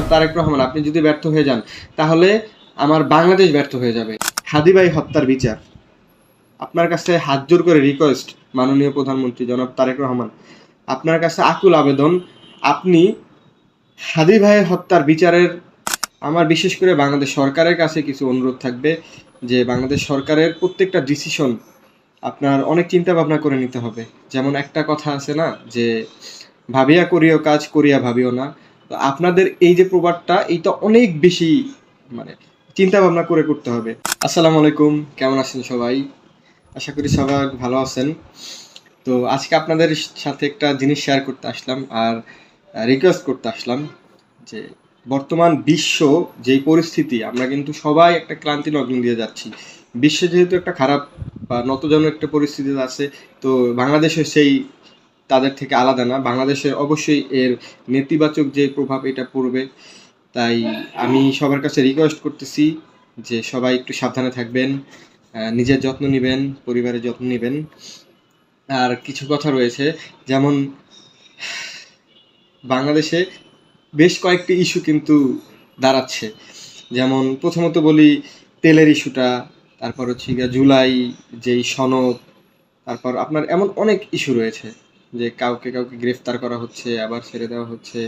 জনাব তারেক রহমান, আপনি যদি ব্যর্থ হয়ে যান তাহলে আমার বাংলাদেশ ব্যর্থ হয়ে যাবে। হাদি ভাই হত্যার বিচার, আপনার কাছে হাত জোর করে রিকোয়েস্ট, মাননীয় প্রধানমন্ত্রী জনাব তারেক রহমান, আপনার কাছে আকুল আবেদন, আপনি হাদি ভাই হত্যার বিচারের, আমার বিশেষ করে বাংলাদেশ সরকারের কাছে কিছু অনুরোধ থাকবে যে বাংলাদেশ সরকারের প্রত্যেকটা ডিসিশন আপনার অনেক চিন্তা ভাবনা করে নিতে হবে। যেমন একটা কথা আছে না যে ভাবিয়া করিও কাজ, করিয়া ভাবিও না। তো আপনাদের এই যে প্রবাদটা, এইটা অনেক বেশি মানে চিন্তা ভাবনা করে করতে হবে। আসসালামু আলাইকুম, কেমন আছেন সবাই? আশা করি সবাই ভালো আছেন। তো আজকে আপনাদের সাথে একটা জিনিস শেয়ার করতে আসলাম আর রিকোয়েস্ট করতে আসলাম যে বর্তমান বিশ্ব যেই পরিস্থিতি, আমরা কিন্তু সবাই একটা ক্লান্তি লগ্ন দিয়ে যাচ্ছি। বিশ্বে যেহেতু একটা খারাপ বা নতজানু একটা পরিস্থিতিতে আছে, তো বাংলাদেশে সেই তাদের থেকে আলাদা না। বাংলাদেশের অবশ্যই এর নেতিবাচক যে প্রভাব এটা পড়বে। তাই আমি সবার কাছে রিকোয়েস্ট করতেছি যে সবাই একটু সাবধানে থাকবেন, নিজের যত্ন নেবেন, পরিবারের যত্ন নেবেন। আর কিছু কথা রয়েছে, যেমন বাংলাদেশে বেশ কয়েকটি ইস্যু কিন্তু দাঁড়াচ্ছে। যেমন প্রথমত বলি তেলের ইস্যুটা, তারপর হচ্ছে গিয়ে জুলাই যেই সনদ, তারপর আপনার এমন অনেক ইস্যু রয়েছে যে কাউকে কাউকে গ্রেফতার করা হচ্ছে, আবার ছেড়ে দেওয়া হচ্ছে।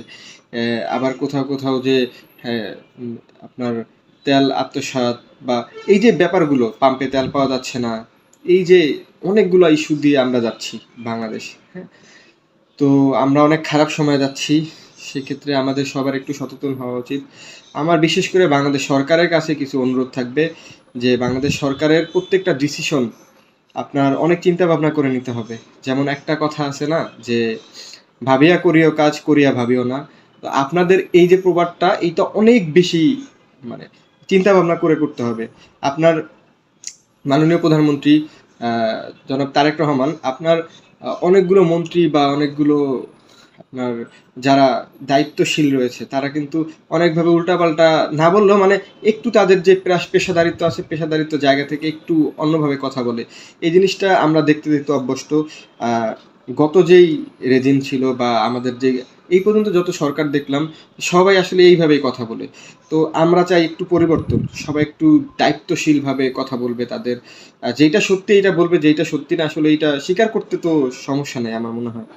আবার কোথাও কোথাও যে হ্যাঁ, আপনার তেল আত্মসাৎ বা এই যে ব্যাপারগুলো, পাম্পে তেল পাওয়া যাচ্ছে না, এই যে অনেকগুলো ইস্যু দিয়ে আমরা যাচ্ছি বাংলাদেশ। হ্যাঁ, তো আমরা অনেক খারাপ সময়ে যাচ্ছি। সেক্ষেত্রে আমাদের সবার একটু সচেতন হওয়া উচিত। আমার বিশেষ করে বাংলাদেশ সরকারের কাছে কিছু অনুরোধ থাকবে যে বাংলাদেশ সরকারের প্রত্যেকটা ডিসিশন আপনার অনেক চিন্তা ভাবনা করে নিতে হবে। যেমন একটা কথা আছে না যে ভাবিয়া করিও কাজ, করিয়া ভাবিও না। তো আপনাদের এই যে প্রবাদটা, এইটা অনেক বেশি মানে চিন্তা ভাবনা করে করতে হবে। আপনার মাননীয় প্রধানমন্ত্রী জনাব তারেক রহমান, আপনার অনেকগুলো মন্ত্রী বা অনেকগুলো আপনার যারা দায়িত্বশীল রয়েছে, তারা কিন্তু অনেকভাবে উল্টাপাল্টা না বললেও মানে একটু তাদের যে পেশাদারিত্ব আছে, পেশাদারিত্ব জায়গা থেকে একটু অন্যভাবে কথা বলে। এই জিনিসটা আমরা দেখতে দেখতে অভ্যস্ত। গত যেই রেজিম ছিল বা আমাদের যে এই পর্যন্ত যত সরকার দেখলাম, সবাই আসলে এইভাবেই কথা বলে। তো আমরা চাই একটু পরিবর্তন, সবাই একটু দায়িত্বশীলভাবে কথা বলবে, তাদের যেইটা সত্যি এইটা বলবে, যেইটা সত্যি না আসলে এইটা স্বীকার করতে তো সমস্যা নেই আমার মনে হয়।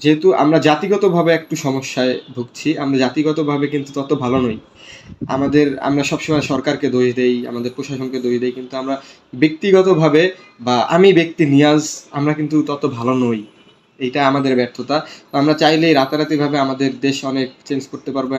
যেহেতু আমরা জাতিগতভাবে একটু সমস্যায় ভুগছি, আমরা জাতিগতভাবে কিন্তু তত ভালো নই। আমরা সবসময় সরকারকে দোষ দেই, আমাদের প্রশাসনকে দোষ দেই, কিন্তু আমরা ব্যক্তিগতভাবে বা আমি ব্যক্তি নিয়াজ, আমরা কিন্তু তত ভালো নই। এইটা আমাদের ব্যর্থতা। তো আমরা চাইলেই রাতারাতিভাবে আমাদের দেশ অনেক চেঞ্জ করতে পারবো।